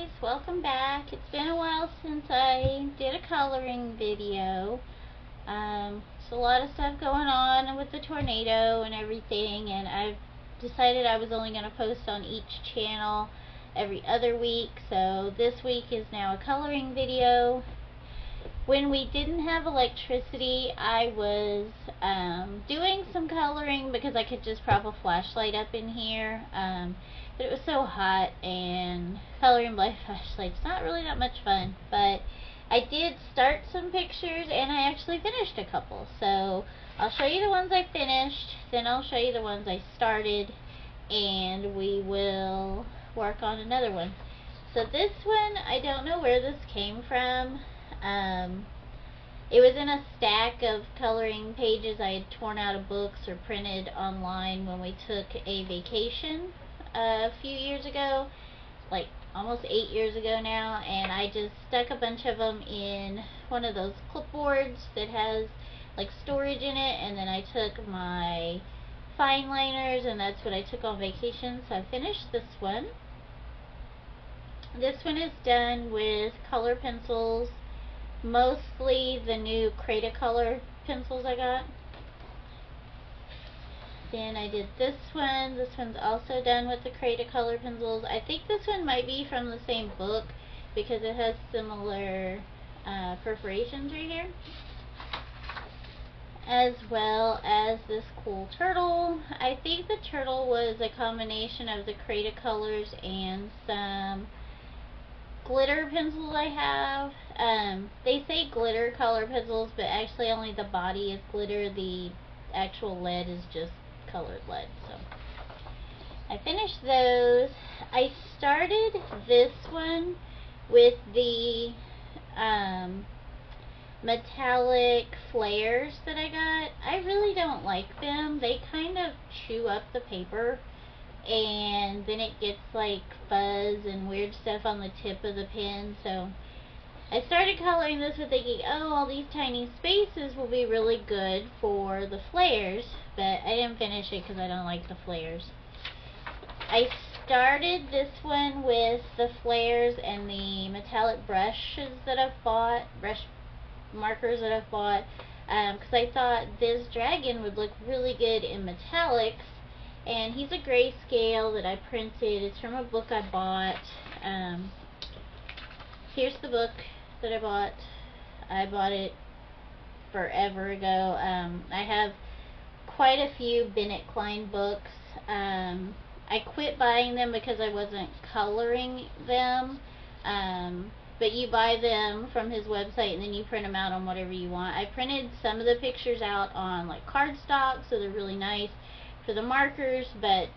guys, welcome back. It's been a while since I did a coloring video. There's a lot of stuff going on with the tornado and everything, and I've decided I was only going to post on each channel every other week, so this week is now a coloring video. When we didn't have electricity, I was doing some coloring because I could just prop a flashlight up in here, but it was so hot, and coloring by flashlight's not really that much fun. But I did start some pictures, and I actually finished a couple, so I'll show you the ones I finished, then I'll show you the ones I started, and we will work on another one. So this one, I don't know where this came from. It was in a stack of coloring pages I had torn out of books or printed online when we took a vacation a few years ago, like almost 8 years ago now, and I just stuck a bunch of them in one of those clipboards that has like storage in it, and then I took my fine liners, and that's what I took on vacation. So I finished this one. This one is done with color pencils, mostly the new Color pencils I got. Then I did this one. This one's also done with the Color pencils. I think this one might be from the same book because it has similar perforations right here, as well as this cool turtle. I think the turtle was a combination of the Colors and some glitter pencils I have. They say glitter color pencils, but actually only the body is glitter. The actual lead is just colored lead. So I finished those. I started this one with the metallic flares that I got. I really don't like them. They kind of chew up the paper, and then it gets like fuzz and weird stuff on the tip of the pen. So I started coloring this with thinking, oh, all these tiny spaces will be really good for the flares, but I didn't finish it because I don't like the flares. I started this one with the flares and the metallic brushes that I've bought, brush markers that I've bought, because I thought this dragon would look really good in metallics. And he's a grayscale that I printed. It's from a book I bought. Here's the book that I bought. I bought it forever ago. I have quite a few Bennett Klein books. I quit buying them because I wasn't coloring them. But you buy them from his website and then you print them out on whatever you want. I printed some of the pictures out on like cardstock, so they're really nice for the markers, but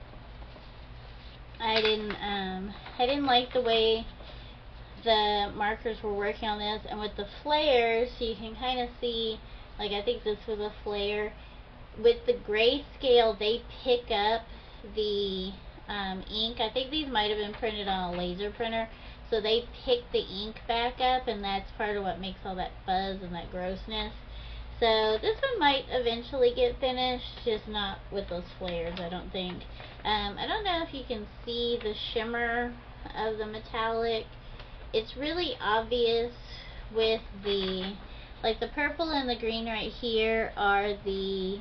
I didn't like the way the markers were working on this. And with the flares, you can kind of see, like I think this was a flare. With the grayscale, they pick up the ink. I think these might have been printed on a laser printer, so they pick the ink back up, and that's part of what makes all that fuzz and that grossness. So this one might eventually get finished, just not with those flares, I don't think. I don't know if you can see the shimmer of the metallic. It's really obvious with the, like the purple and the green right here are the,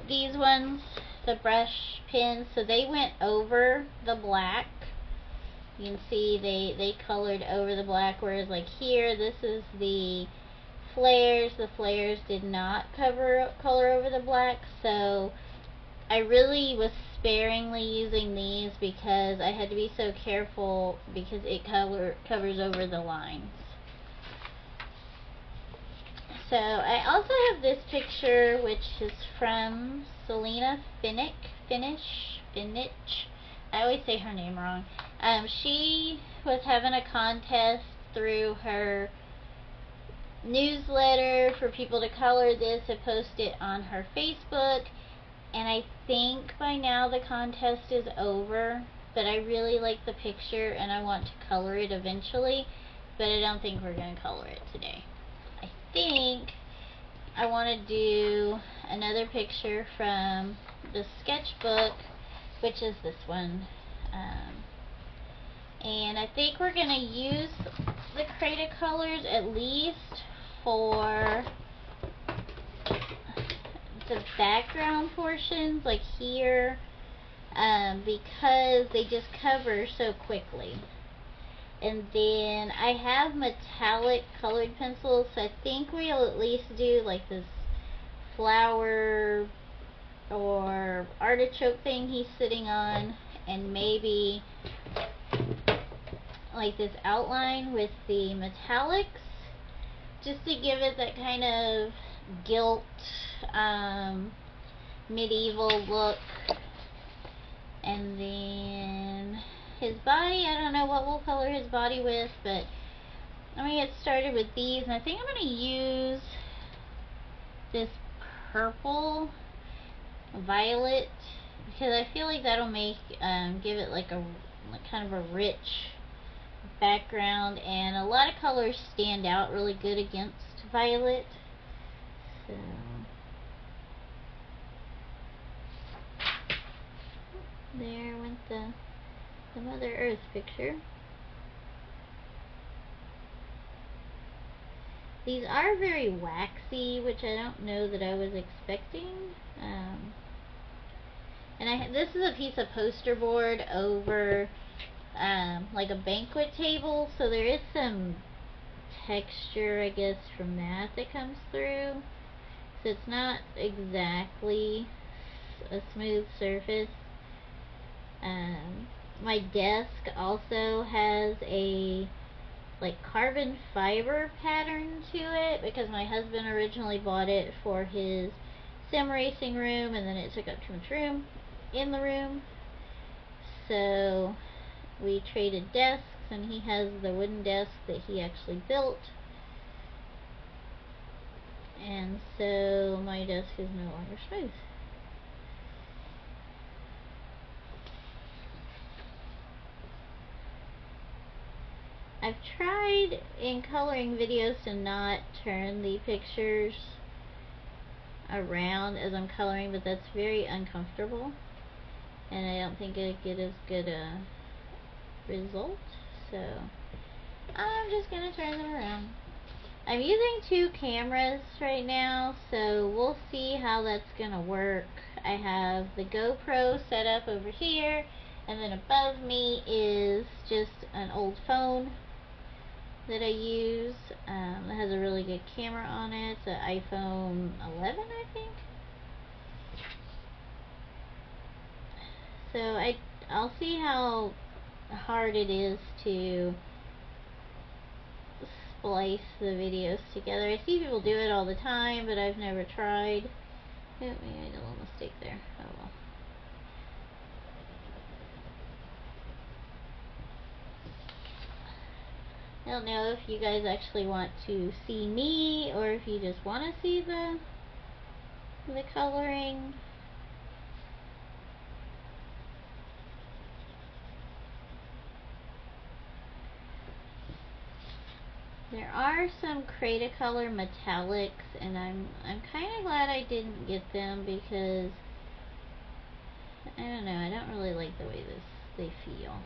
these ones, the brush pins, so they went over the black. You can see they colored over the black, whereas like here, this is the flares. The flares did not color over the black, so I really was sparingly using these because I had to be so careful because it covers over the lines. So I also have this picture, which is from Selena Bennett. I always say her name wrong. She was having a contest through her newsletter for people to color this and post it on her Facebook, and I think by now the contest is over, but I really like the picture and I want to color it eventually, but I don't think we're going to color it today. I think I want to do another picture from the sketchbook, which is this one. And I think we're going to use the Creative Colors at least for the background portions, like here, because they just cover so quickly. And then I have metallic colored pencils, so I think we'll at least do like this flower or artichoke thing he's sitting on, and maybe like this outline with the metallics, just to give it that kind of gilt, medieval look. And then his body, I don't know what we'll color his body with, but I'm going to get started with these. And I think I'm going to use this purple violet, because I feel like that'll make, give it like a kind of a rich background, and a lot of colors stand out really good against violet. So there went the Mother Earth picture. These are very waxy, which I don't know that I was expecting. And this is a piece of poster board over like a banquet table, so there is some texture, I guess, from that comes through. So it's not exactly a smooth surface. My desk also has a like carbon fiber pattern to it, because my husband originally bought it for his sim racing room, and then it took up too much room in the room, so we traded desks, and he has the wooden desk that he actually built, and so my desk is no longer smooth. I've tried in coloring videos to not turn the pictures around as I'm coloring, but that's very uncomfortable, and I don't think I get as good a result, so I'm just gonna turn them around. I'm using 2 cameras right now, so we'll see how that's gonna work. I have the GoPro set up over here, and then above me is just an old phone that I use. It has a really good camera on it. It's an iPhone 11, I think. So I'll see how hard it is to splice the videos together. I see people do it all the time, but I've never tried. Oh, I made a little mistake there. Oh well. I don't know if you guys actually want to see me, or if you just want to see the coloring. There are some Cretacolor metallics, and I'm kind of glad I didn't get them, because I don't know, I don't really like the way they feel.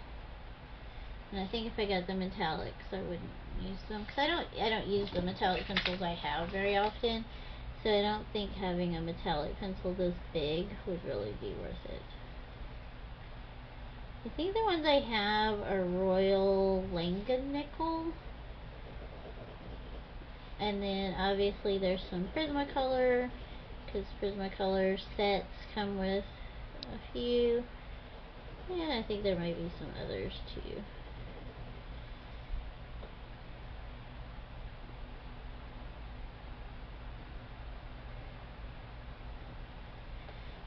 And I think if I got the metallics, I wouldn't use them, because I don't use the metallic pencils I have very often, so I don't think having a metallic pencil this big would really be worth it. I think the ones I have are Royal Langanickle, and then obviously there's some Prismacolor, because Prismacolor sets come with a few, and I think there might be some others too.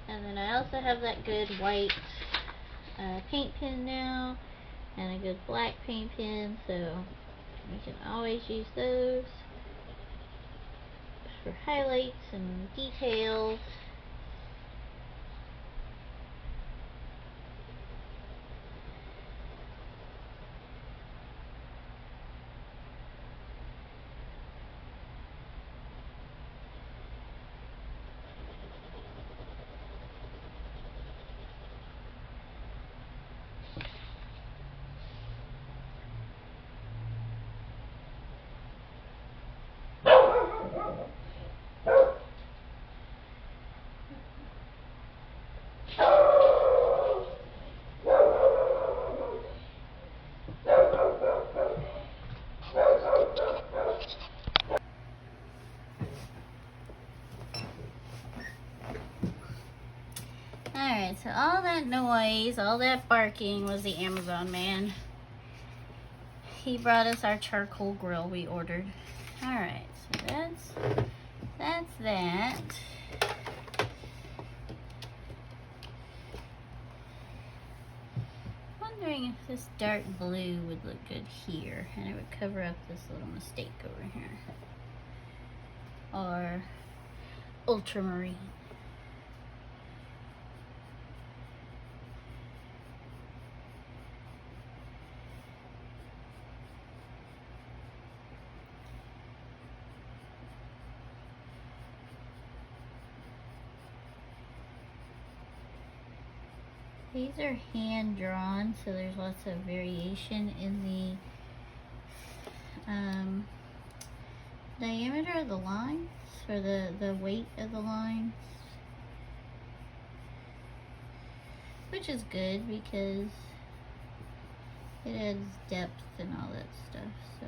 And then I also have that good white paint pen now, and a good black paint pen, so we can always use those for highlights and details. noise, all that barking was the Amazon man. He brought us our charcoal grill we ordered. Alright, so that's that. Wondering if this dark blue would look good here, and it would cover up this little mistake over here. Or ultramarine. These are hand drawn, so there's lots of variation in the diameter of the lines, or the weight of the lines, which is good because it adds depth and all that stuff. So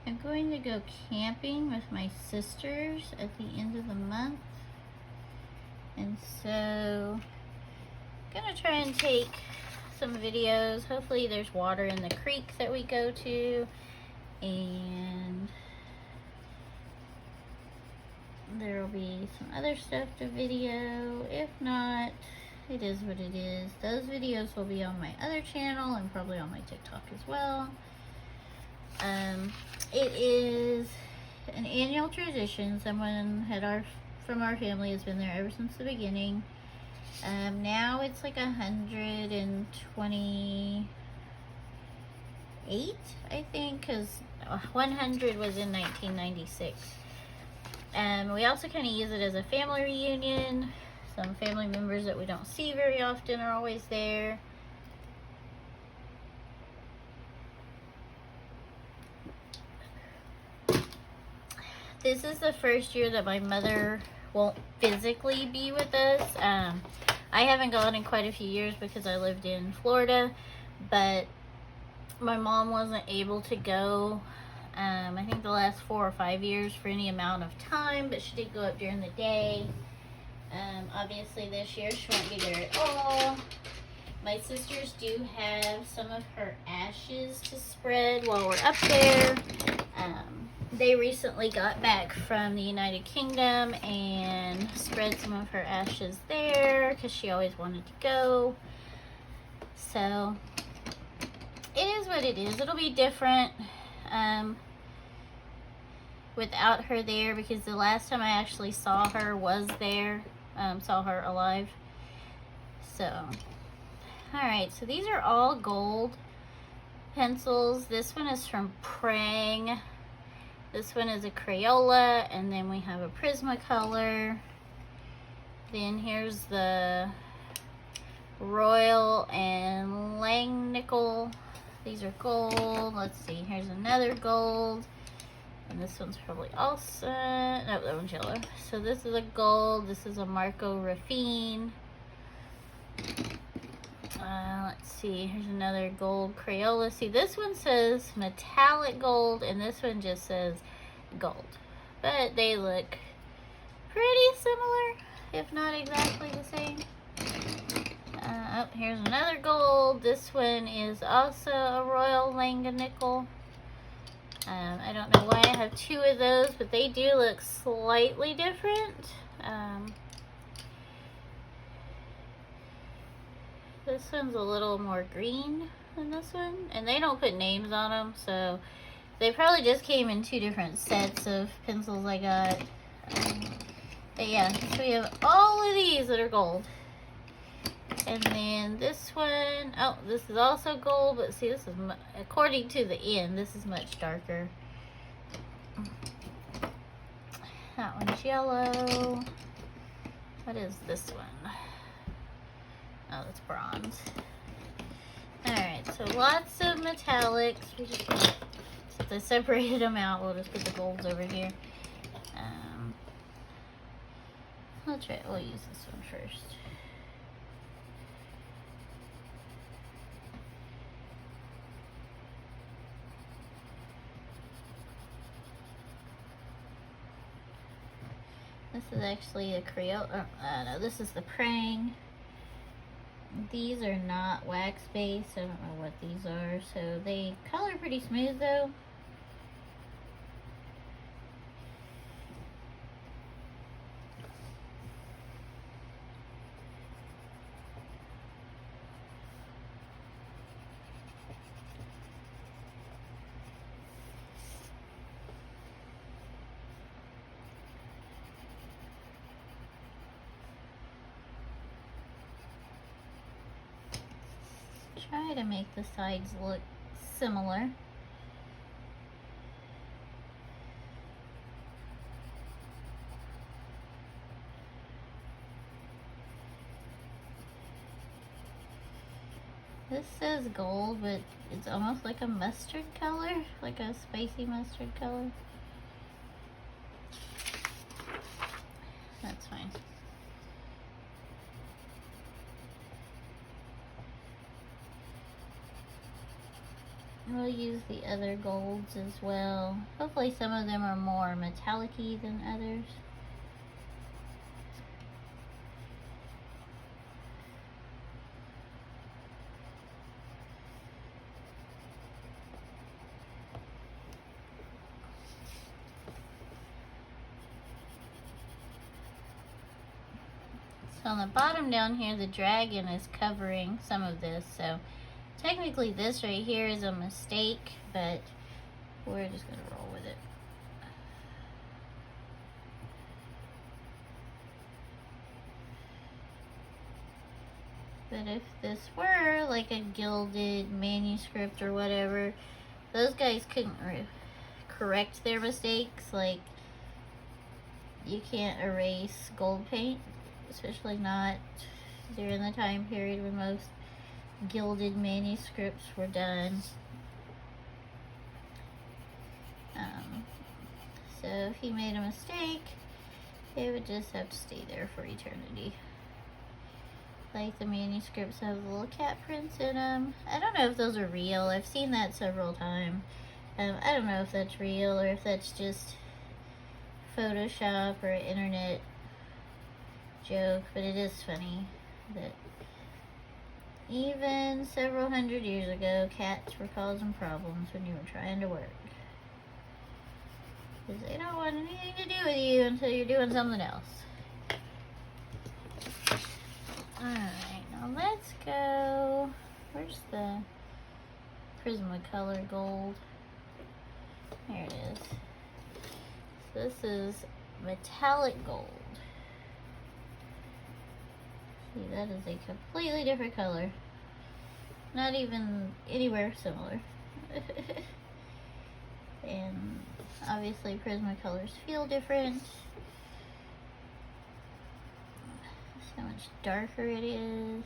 I'm going to go camping with my sisters at the end of the month, and so I'm gonna try and take some videos. Hopefully there's water in the creek that we go to, and there will be some other stuff to video. If not, it is what it is. Those videos will be on my other channel and probably on my TikTok as well. It is an annual tradition. Someone from our family has been there ever since the beginning. Now it's like 128, I think, because 100 was in 1996. We also kind of use it as a family reunion. Some family members that we don't see very often are always there. This is the first year that my mother won't physically be with us. I haven't gone in quite a few years because I lived in Florida, but my mom wasn't able to go, I think the last 4 or 5 years for any amount of time, but she did go up during the day. Obviously this year she won't be there at all. My sisters do have some of her ashes to spread while we're up there. They recently got back from the United Kingdom and spread some of her ashes there because she always wanted to go. So it is what it is. It'll be different without her there, because the last time I actually saw her was there, saw her alive. So, alright, so these are all gold pencils. This one is from Prang. This one is a Crayola, and then we have a Prismacolor. Then here's the Royal and Langnickel. These are gold. Let's see, here's another gold. And this one's probably also, no, that one's yellow. So this is a gold, this is a Marco Raffine. Let's see, here's another gold Crayola. See, this one says metallic gold, and this one just says gold. But they look pretty similar, if not exactly the same. Oh, here's another gold. This one is also a Royal Langnickel. I don't know why I have 2 of those, but they do look slightly different. This one's a little more green than this one, and they don't put names on them, so they probably just came in 2 different sets of pencils I got. But yeah, so we have all of these that are gold. And then this one, oh, this is also gold, but see, this is, according to the end, this is much darker. That one's yellow. What is this one? Oh, it's bronze. Alright, so lots of metallics. We just put the separated them out. We'll just put the golds over here. We'll use this one first. This is actually a Creole. No, this is the Prang. These are not wax based. I don't know what these are. So they color pretty smooth though. Try to make the sides look similar. This says gold, but it's almost like a mustard color, like a spicy mustard color. That's fine. We'll use the other golds as well. Hopefully some of them are more metallic-y than others. So on the bottom down here, the dragon is covering some of this, so technically this right here is a mistake, but we're just going to roll with it. But if this were like a gilded manuscript or whatever, those guys couldn't correct their mistakes. Like, you can't erase gold paint, especially not during the time period when most gilded manuscripts were done. So if he made a mistake, it would just have to stay there for eternity. Like the manuscripts have little cat prints in them. I don't know if those are real. I've seen that several times. I don't know if that's real or if that's just Photoshop or internet joke, but it is funny that even several hundred years ago, cats were causing problems when you were trying to work. Because they don't want anything to do with you until you're doing something else. Alright, now let's go. Where's the Prismacolor gold? There it is. So this is metallic gold. See, that is a completely different color. Not even anywhere similar. And obviously Prismacolors feel different. So much darker it is.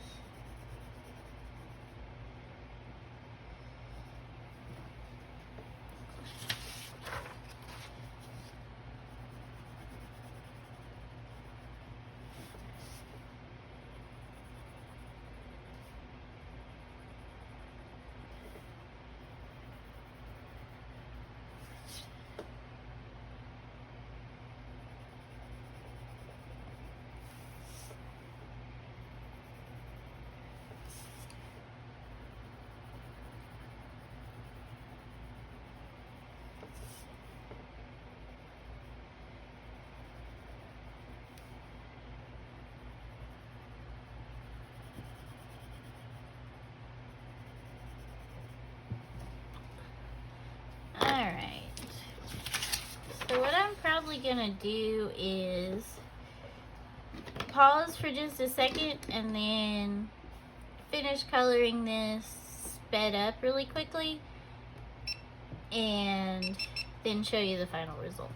Alright, so what I'm probably gonna do is pause for just a second and then finish coloring this sped up really quickly and then show you the final result.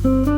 Bye.